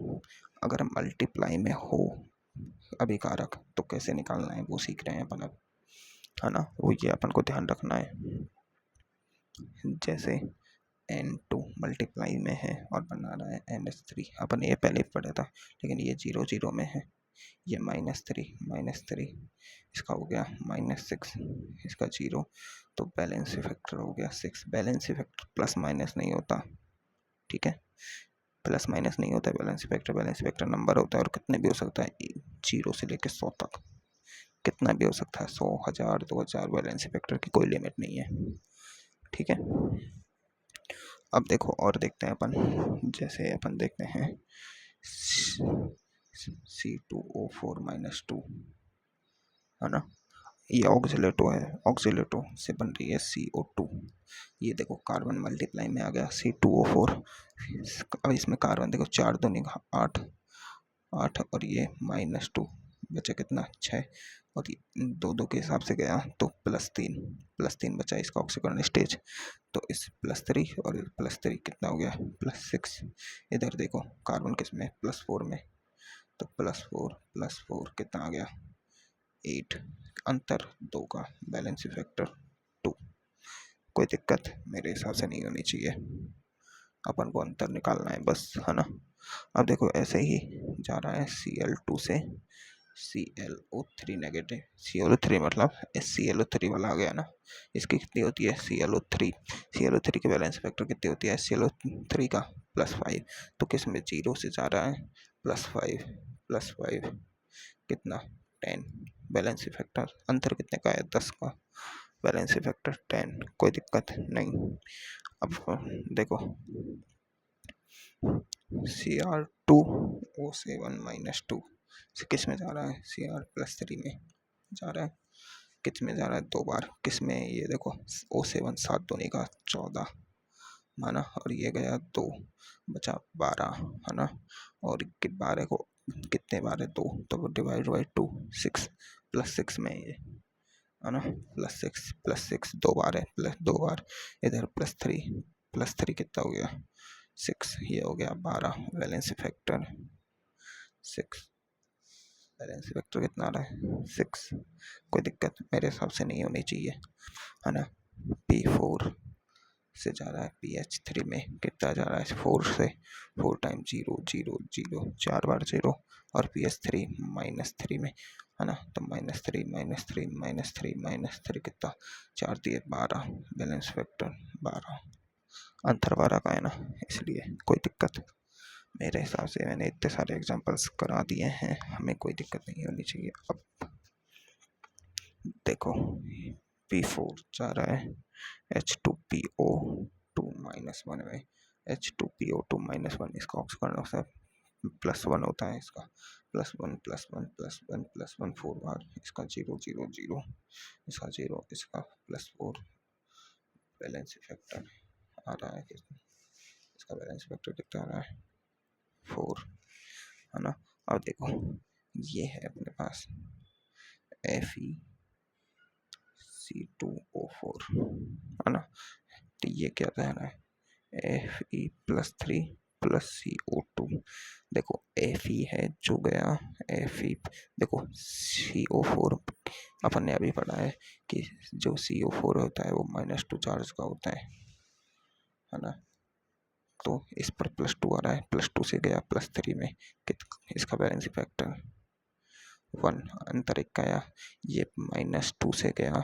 अगर मल्टीप्लाई में हो अभिकारक तो कैसे निकालना है वो सीख रहे हैं अपन अब, है ना, वो ये अपन को ध्यान रखना है। जैसे N2 मल्टीप्लाई में है और बना रहा है NH3, अपन ये पहले पढ़ा था, लेकिन ये 0 0 में है, ये -3 इसका हो गया -6, इसका 0, तो बैलेंस फैक्टर हो गया 6। बैलेंस फैक्टर प्लस माइनस नहीं होता, ठीक है, प्लस माइनस नहीं होता है बैलेंस फैक्टर नंबर होता है, और कितने भी हो सकता है, 0 से लेकर 100 तक कितना भी हो सकता है, 100 1000 2000, बैलेंस फैक्टर की कोई लिमिट नहीं है। ठीक है, अब देखो और देखते हैं अपन, जैसे अपन देखते हैं C2O4 - 2, है ना, ये ऑक्सीलेटो से बन रही है CO2। ये देखो कार्बन मल्टीप्लाई में आ गया C2O4, अब इसमें कार्बन देखो 4 दूनी 8 और ये -2 बचा कितना 6, और ये 2 2 के हिसाब से गया तो +3 बचा इसका ऑक्सीकरण स्टेज, तो इस +3 और +3 कितना हो गया +6। इधर देखो कार्बन किस में +4 में, तो +4 कितना आ गया 8, अंतर 2 का, बैलेंस फैक्टर 2। कोई दिक्कत मेरे हिसाब से नहीं होनी चाहिए, अपन को अंतर निकालना है बस, है ना। अब देखो ऐसे ही जा रहा है Cl2 से ClO3 नेगेटिव, ClO3 मतलब ClO3 वाला आ गया ना, इसकी कितनी होती है ClO3 की बैलेंस फैक्टर कितनी होती है ClO3 का +5, तो किस में 0 से जा रहा है +5 कितना 10, बैलेंस फैक्टर अंतर कितने का है 10 का, बैलेंस फैक्टर 10, कोई दिक्कत नहीं। अब देखो Cr2O7 - 2 किस में जा रहा है Cr+3 में जा रहा है, किस में जा रहा है 2 बार, किस में, ये देखो O7 7 दूनी का 14 माना, और ये गया 2 बचा 12, है ना, और 12 को कितने बार है 2, तो डिवाइड बाई 2 6, +6 में ये है ना, +6 दो बार है, प्लस दो बार इधर +3 कितना हो गया 6, ये हो गया 12 वैलेंसी फैक्टर 6। वैलेंसी फैक्टर कितना आ रहा है 6। कोई दिक्कत मेरे हिसाब से नहीं होनी चाहिए, है ना। P4 से जा रहा है PH3 में, कितना जा रहा है 4 से, 4 टाइम 0 0 0 4 बार 0, और PH3 -3 में, है ना। तो -3 -3 -3 -3 कितना 4 दिए 12 बैलेंस फैक्टर 12, अंतर 12 का है ना, इसलिए कोई दिक्कत मेरे हिसाब से मैंने इतने सारे एग्जांपल्स करा दिए हैं, हमें कोई दिक्कत नहीं होनी चाहिए। अब देखो P4 जा रहा है H2PO2 -1 में, H2PO2 -1 इसका ऑक्सीकरण होता है +1 होता है, इसका +1 +1 +1 +1 4 बार, इसका 0 0 0, इसका 0, इसका +4 बैलेंस फैक्टर आ रहा है कितना, इसका बैलेंस फैक्टर कितना आ रहा है 4, है ना। अब देखो ये है अपने पास FeC2O4, है ना। तो ये क्या रह रहा है Fe+3 +CO2। देखो Fe है जो गया Fe, देखो CO4 अपन ने अभी पढ़ा है कि जो CO4 होता है वो -2 चार्ज का होता है ना। तो इस पर +2 आ रहा है, +2 से गया +3 में, इसका बैलेंस फैक्टर 1, अंतर एक आया, ये -2 से गया,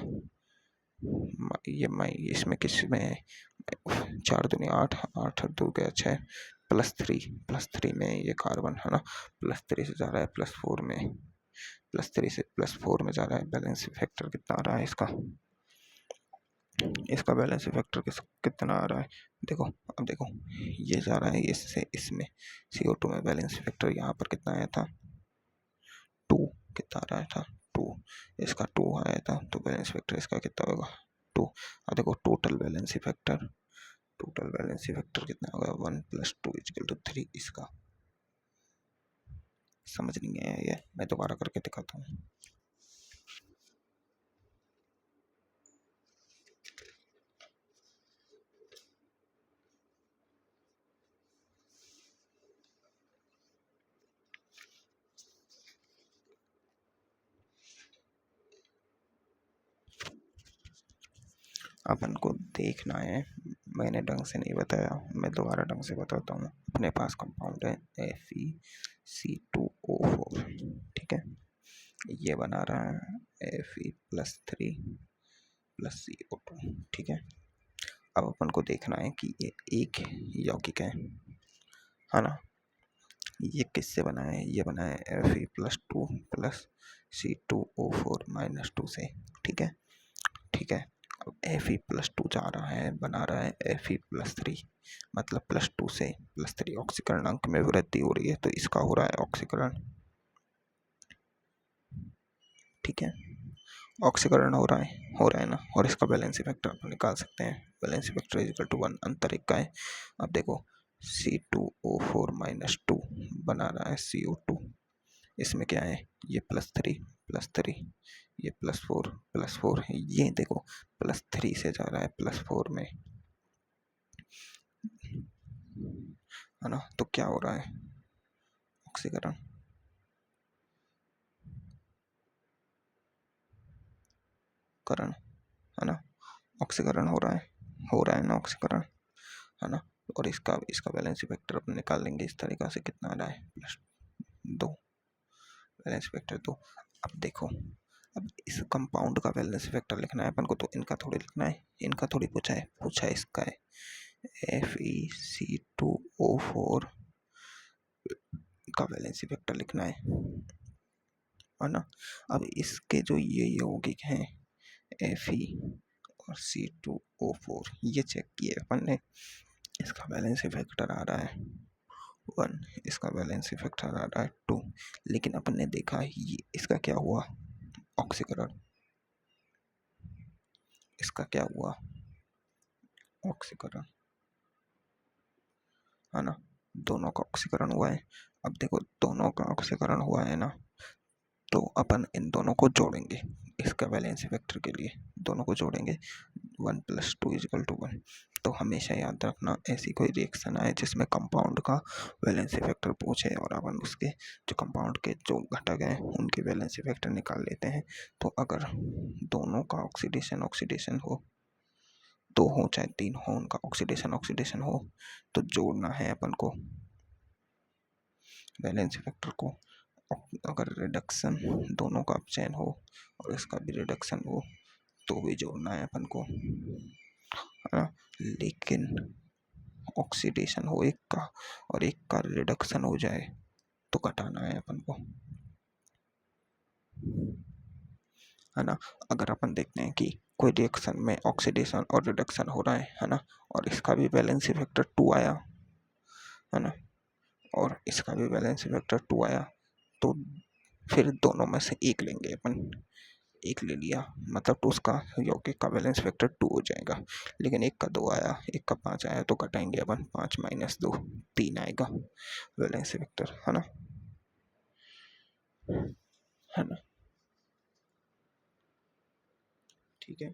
ये इसमें किस में है 4 दूनी 8, 8 2 गया 6, +3 में ये कार्बन, है ना। +3 से जा रहा है +4 में, +3 से +4 में जा रहा है, बैलेंस फैक्टर कितना आ रहा है इसका बैलेंस फैक्टर कितना आ रहा है, देखो। अब देखो ये जा रहा है इससे इसमें, CO2 में बैलेंस फैक्टर यहाँ पर कितना आया था 2, कितना आ रहा था 2, इसका 2 आया था, तो बैलेंस फैक्टर इसका कितना होगा 2। अब देखो टोटल बैलेंस फैक्टर कितना होगा 1 + 2 = 3, इसका समझ नहीं आया, ये मैं दोबारा करके दिखाता हूँ। अपन को देखना है, मैंने ढंग से नहीं बताया, मैं दोबारा ढंग से बताता हूँ। अपने पास कंपाउंड है FeC2O4, ठीक है। ये बना रहा है Fe+3 +CO2, ठीक है। अब अपन को देखना है कि ये एक यौगिक है ना। ये किससे बना है, ये बना है Fe+2 C2O4 -2 से, ठीक है। अब Fe+2 जा रहा है, बना रहा है Fe+3, मतलब +2 से +3 ऑक्सीकरण अंक में वृद्धि हो रही है, तो इसका हो रहा है ऑक्सीकरण, ठीक है। ऑक्सीकरण हो रहा है ना, और इसका बैलेंस फैक्टर अपन निकाल सकते हैं, बैलेंस फैक्टर = 1, अंतर एक का है। अब देखो C2O4 -2 बना रहा है CO2, इसमें क्या है ये +3 ये +4 ये देखो +3 से जा रहा है +4 में, है ना। तो क्या हो रहा है ऑक्सीकरण, है ना, ऑक्सीकरण हो रहा है ना ऑक्सीकरण, है ना। और इसका बैलेंस फैक्टर अपन निकाल लेंगे इस तरीका से, कितना आ रहा है +2, बैलेंस फैक्टर 2। अब देखो, अब इस कंपाउंड का बैलेंस फैक्टर लिखना है अपन को, तो इनका थोड़ी लिखना है, इनका थोड़ी पूछा है इसका है FeC2O4 का बैलेंस फैक्टर लिखना है ना। अब इसके जो ये यौगिक हैं Fe और C2O4, ये चेक किए अपन ने, इसका बैलेंस फैक्टर आ रहा है 1, इसका बैलेंस फैक्टर आ रहा है 2, लेकिन अपन ने देखा ये इसका क्या हुआ ऑक्सीकरण, इसका क्या हुआ ऑक्सीकरण, है ना। दोनों का ऑक्सीकरण हुआ है। अब देखो दोनों का ऑक्सीकरण हुआ है ना, तो अपन इन दोनों को जोड़ेंगे, इसका वैलेंसी वेक्टर के लिए दोनों को जोड़ेंगे 1 + 2 = 1। तो हमेशा याद रखना, ऐसी कोई रिएक्शन आए जिसमें कंपाउंड का वैलेंसी वेक्टर पूछे और अपन उसके जो कंपाउंड के जो घटक हैं उनके वैलेंसी वेक्टर निकाल लेते हैं। तो अगर दोनों का ऑक्सीडेशन हो, 2 हो चाहे 3 हो, उनका ऑक्सीडेशन हो, तो जोड़ना है अपन को वैलेंसी वेक्टर को। अगर रिडक्शन दोनों का चयन हो और इसका भी रिडक्शन हो तो भी जोड़ना है अपन को, है ना। लेकिन ऑक्सीडेशन हो एक का और एक का रिडक्शन हो जाए तो घटाना है अपन को, है ना। अगर अपन देखते हैं कि कोई रिएक्शन में ऑक्सीडेशन और रिडक्शन हो रहा है ना, और इसका भी वैलेंसी वेक्टर 2 आया, है ना, और इसका भी वैलेंसी वेक्टर 2 आया, तो फिर दोनों में से एक लेंगे अपन। एक ले लिया मतलब तो उसका यौगिक का वैलेंस वेक्टर 2 हो जाएगा। लेकिन एक का 2 आया, एक का 5 आया, तो घटाएंगे अपन, 5 - 2 3 आएगा वैलेंस वेक्टर, है ना, है ना। ठीक है,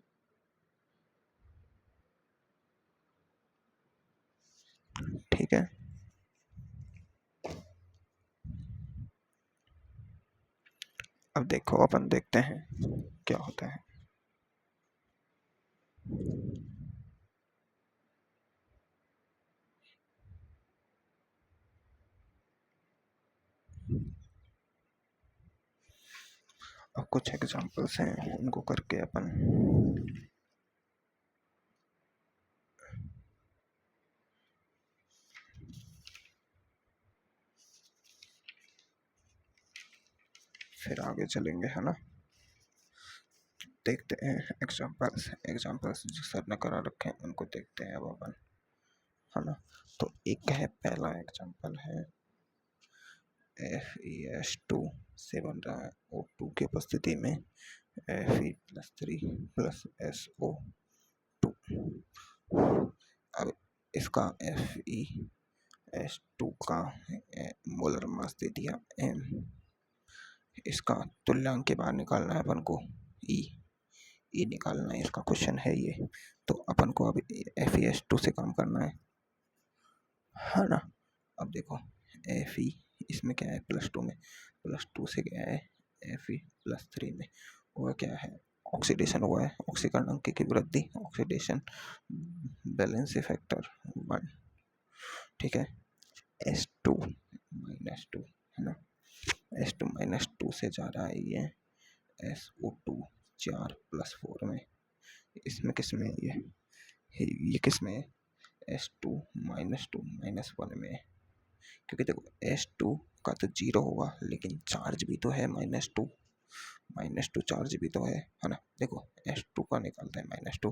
ठीक है। अब देखो, अपन देखते हैं क्या होता है। अब कुछ एग्जांपल्स हैं, उनको करके अपन फिर आगे चलेंगे, है ना। देखते हैं एग्जांपल्स जो सर ने करा रखे हैं उनको देखते हैं अब अपन, है ना। तो एक है, पहला एग्जांपल है Fe2 से बन रहा है O2 की उपस्थिति में Fe+3 + SO2। अब इसका FeS2 का मोलर मास दे दिया m। इसका तुल्यांक के बाहर निकालना है अपन को, ई निकालना है, इसका क्वेश्चन है ये। तो अपन को अब FeS2 से काम करना है ना। अब देखो Fe इसमें क्या है, +2 में, +2 से क्या है Fe+3 में, वो क्या है, ऑक्सीडेशन हुआ है, ऑक्सीकरण की वृद्धि, ऑक्सीडेशन बैलेंस फैक्टर 1। ठीक है, S2 - 2, है ना, S2 - 2 से जा रहा है ये SO2 4 + 4 में। इसमें किस में ये किस में है, S2 - 2 -1 में। क्योंकि देखो S2 का तो 0 होगा, लेकिन चार्ज भी तो है -2 चार्ज भी तो है ना। देखो S2 का निकालते हैं -2।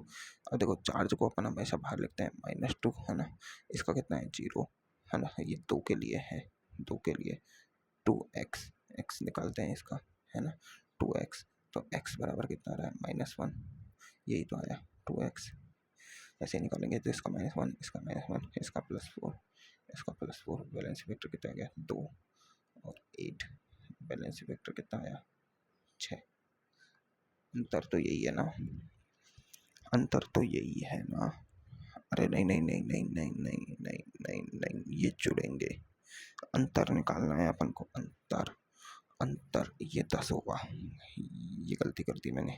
अब देखो चार्ज को अपन हमेशा बाहर लिखते हैं -2, है ना। इसका कितना है, 0, है ना। ये 2 के लिए है, 2 के लिए 2x, x निकालते हैं इसका, है ना, 2x। तो x बराबर कितना आ रहा है, -1, यही तो आया 2x। ऐसे निकालेंगे तो इसका -1, इसका -1, इसका +4, इसका +4, बैलेंस वेक्टर कितना आ गया, 2 और 8, बैलेंस वेक्टर कितना आया, 6। अंतर तो यही है ना, अंतर तो यही है ना। अरे नहीं नहीं नहीं नहीं नहीं नहीं नहीं नहीं नहीं, ये जुड़ेंगे, अंतर निकालना है अपन को, अंतर, अंतर ये 10 होगा, ये गलती कर दी मैंने,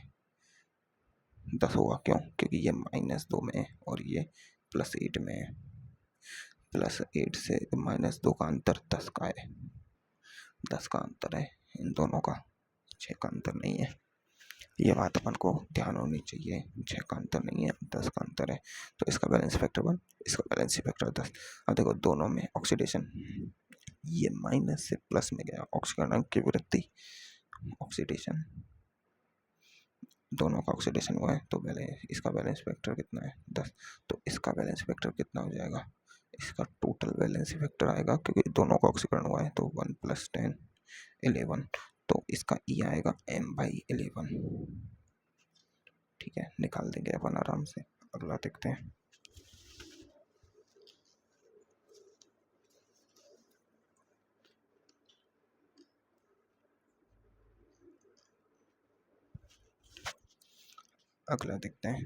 10 होगा, क्यों, क्योंकि ये -2 में है और ये +8 में है। +8 से -2 का अंतर 10 का है, 10 का अंतर है इन दोनों का, 6 का अंतर नहीं है। ये बात अपन को ध्यान होनी चाहिए, 6 का अंतर नहीं है, 10 का अंतर है। तो इसका बैलेंस फैक्टर 1, इसका बैलेंस फैक्टर 10। अब देखो दोनों में ऑक्सीडेशन, ये माइनस से प्लस में गया, ऑक्सीकरण की वृद्धि, ऑक्सीडेशन, दोनों का ऑक्सीडेशन हुआ है, तो इसका बैलेंस फैक्टर कितना है, 10। तो इसका बैलेंस फैक्टर कितना हो जाएगा, इसका टोटल बैलेंस फैक्टर आएगा, क्योंकि दोनों का ऑक्सीकरण हुआ है, तो 1 + 10 11। तो इसका ई आएगा m/11। ठीक है, निकाल देंगे अपन आराम से। अगला देखते हैं। अगला देखते हैं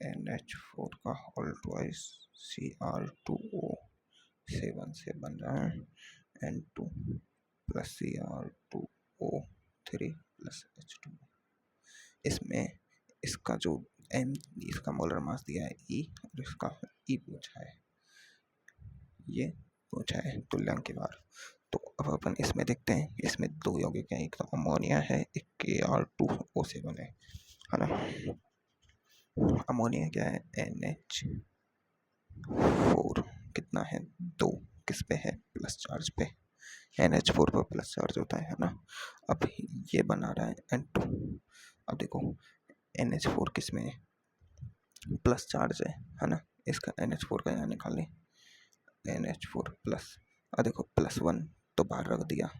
NH4 का होल ट्वाइस Cr2O7 से बन रहा है N2 plus Cr2O3 plus H2। इसमें इसका जो इसका मोलर मास दिया है E और इसका E पूछा है, ये पूछा है तुल्यांक के बार। तो अब अपन इसमें देखते हैं, इसमें दो यौगिक हैं, एक तो अमोनिया है, एक Kr2O7 है ना। अमोनिया क्या है NH4 कितना है 2, किस पे है प्लस चार्ज पे, NH4 पर प्लस चार्ज होता है ना। अब ये बना रहा है N2। अब देखो NH4 किस में है प्लस चार्ज है ना, इसका NH4 का यहाँ निकाल लें NH4 प्लस, और देखो +1 तो बाहर रख दिया,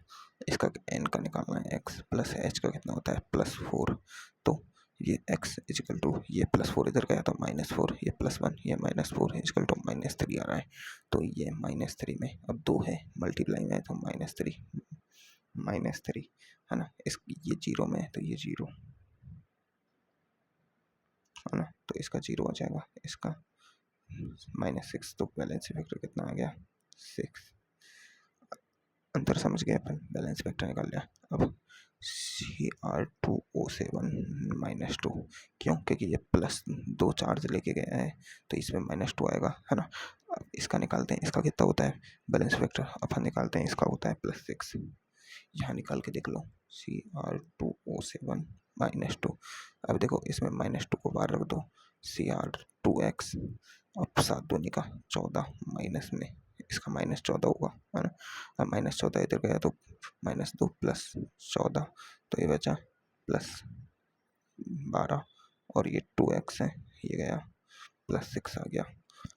इसका N का निकालना है x प्लस H का कितना होता है +4। तो ये x इजिकल टू ये +4 इधर गया तो -4, ये +1 ये -4 इजिकल टू -3 आ रहा है। तो ये -3 में अब 2 है मल्टीप्लाई में तो -3 है ना, इस ये 0 में है तो ये 0 है ना, तो इसका 0 आ जाएगा, इसका -6। तो बैलेंस फैक्टर कितना आ गया 6। अंतर समझ गए अपन, बैलेंस फैक्टर निकाल लिया। अब Cr2O7 -2 क्यों, क्योंकि ये +2 चार्ज लेके गया है तो इसमें -2 आएगा है ना। अब इसका निकालते हैं, इसका कितना होता है बैलेंस फैक्टर, अपन निकालते हैं, इसका होता है +6। यहाँ निकाल के देख लो Cr2O7 -2। अब देखो इसमें -2 को बाहर रख दो Cr2x, अब 7 दूनी का 14 माइनस में इसका -14 होगा है ना। अब -14 इधर गया तो -2 प्लस 14 तो ये बचा +12 और ये 2x है, ये गया +6 आ गया,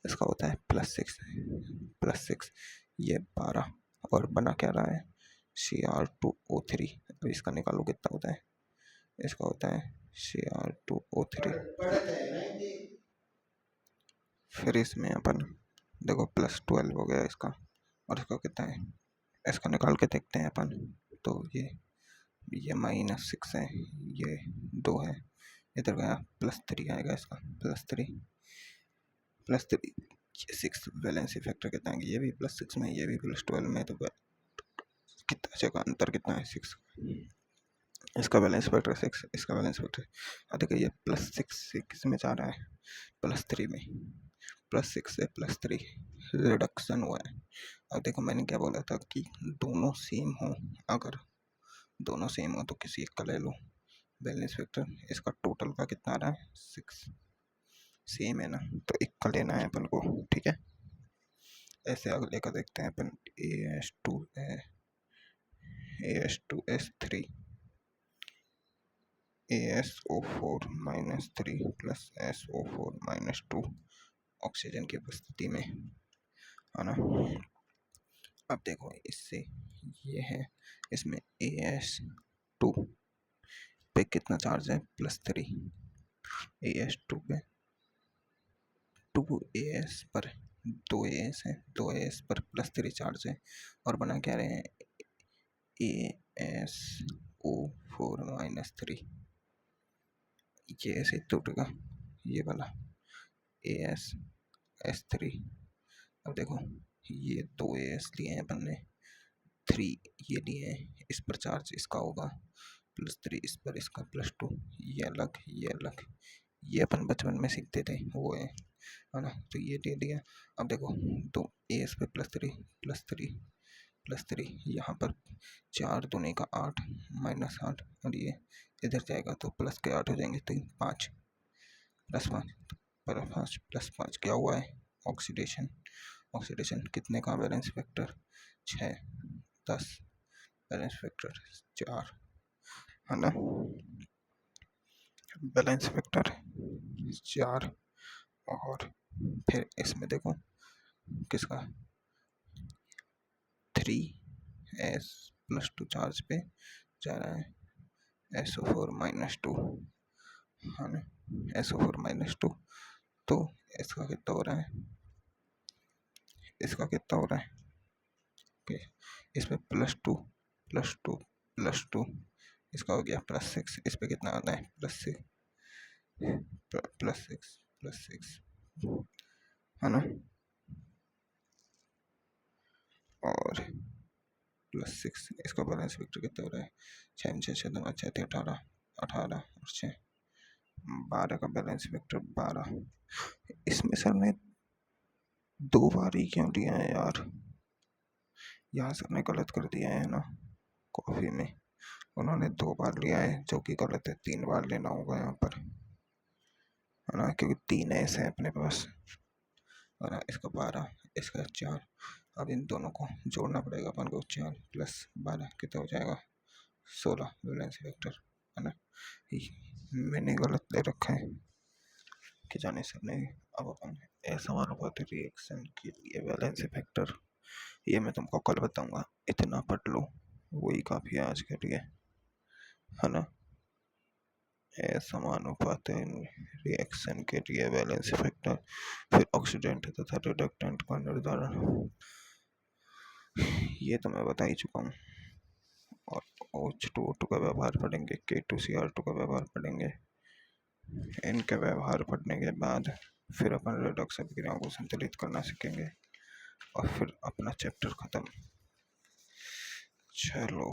इसका होता है +6 ये 12 और बना क्या रहा है Cr2O3। अब इसका निकालो कितना होता है, इसका होता है Cr2O3। फिर इसमें अपन देखो +12 हो गया इसका, और इसका कितना है इसका निकाल के देखते हैं अपन। तो ये -6 है, ये 2 है, इधर गया +3 आएगा, इसका +3 ये 6 बैलेंस फैक्टर कितना है, ये भी +6 में ये भी +12 में, तो कितना जगह अंतर कितना है 6, इसका बैलेंस फैक्टर 6, इसका बैलेंस फैक्टर देखिए ये +6 किस में जा रहा है +3 में, +6 से +3 रिडक्शन हुआ है। अब देखो मैंने क्या बोला था कि दोनों सेम हो, अगर दोनों सेम हो तो किसी एक का ले लो बैलेंस फैक्टर, इसका टोटल का कितना आ रहा है 6, सेम है ना, तो एक का लेना है अपन को, ठीक है। ऐसे अगले का देखते हैं अपन AS2S3 ASO4 -3 plus SO4 -2 oxygen की उपस्थिति में है ना। अब देखो इससे ये है, इसमें AS2 पे कितना चार्ज है +3, AS2 पे 2AS पर 2AS है, 2AS पर +3 चार्ज है, और बना क्या रहे हैं ASO4 -3, ये ऐसे टूटेगा ये वाला ASS3। अब देखो ये 2AS लिए हैं अपन ने, 3 ये लिए हैं, इस पर चार्ज इसका होगा +3, इस पर इसका +2, ये अलग ये अलग, ये अपन बचपन में सीखते थे वो है ना। तो ये दे दिया। अब देखो तो AS पे +3 यहाँ पर 4 दूनी का 8 -8, और ये इधर जाएगा तो प्लस के 8 हो जाएंगे, तो 5 +5 +5 क्या हुआ है ऑक्सीडेशन कितने का बैलेंस फैक्टर 6 10 बैलेंस फैक्टर 4 है ना, बैलेंस फैक्टर 4। और फिर इसमें देखो किसका 3S+2 चार्ज पे जा रहा है SO4 -2 है ना, SO4 -2। तो इसका कितना हो रहा है, इसका कितना हो रहा है okay। इसमें +2 इसका हो गया +6, इस पर कितना आता है +6 प्लस सिक्स है ना, और +6 इसका बैलेंस वेक्टर कितना हो रहा है, 6 18 18 और 6 12 का बैलेंस वेक्टर 12। इसमें सर ने 2 बार ही क्यों लिया है यार, यहाँ सर ने गलत कर दिया है ना, कॉफी में उन्होंने 2 बार लिया है जो कि गलत है, 3 बार लेना होगा यहाँ पर है ना, क्योंकि 3 ऐसे हैं अपने पास है ना। इसका 12 इसका 4, अब इन दोनों को जोड़ना पड़ेगा अपन को, 4 + 12 कितना हो जाएगा 16 बैलेंस वेक्टर है ना। मैंने गलत ले रखा है कि जाने सर नहीं। अब अपन असमानुपाती रिएक्शन के लिए बैलेंस फैक्टर, ये मैं तुमको कल बताऊंगा, इतना पढ़ लो वही काफ़ी है आज के लिए है ना। असमानुपाती रिएक्शन के लिए बैलेंस फैक्टर, फिर ऑक्सीडेंट तथा रिडक्टेंट का निर्धारण, ये तो मैं बता ही चुका हूँ। और OH2O2 का व्यवहार पढ़ेंगे, K2CR2 का व्यवहार पढ़ेंगे, इनके व्यवहार पढ़ने के बाद फिर अपन रेडॉक्स अभिक्रियाओं को संतुलित करना सीखेंगे और फिर अपना चैप्टर ख़त्म। चलो।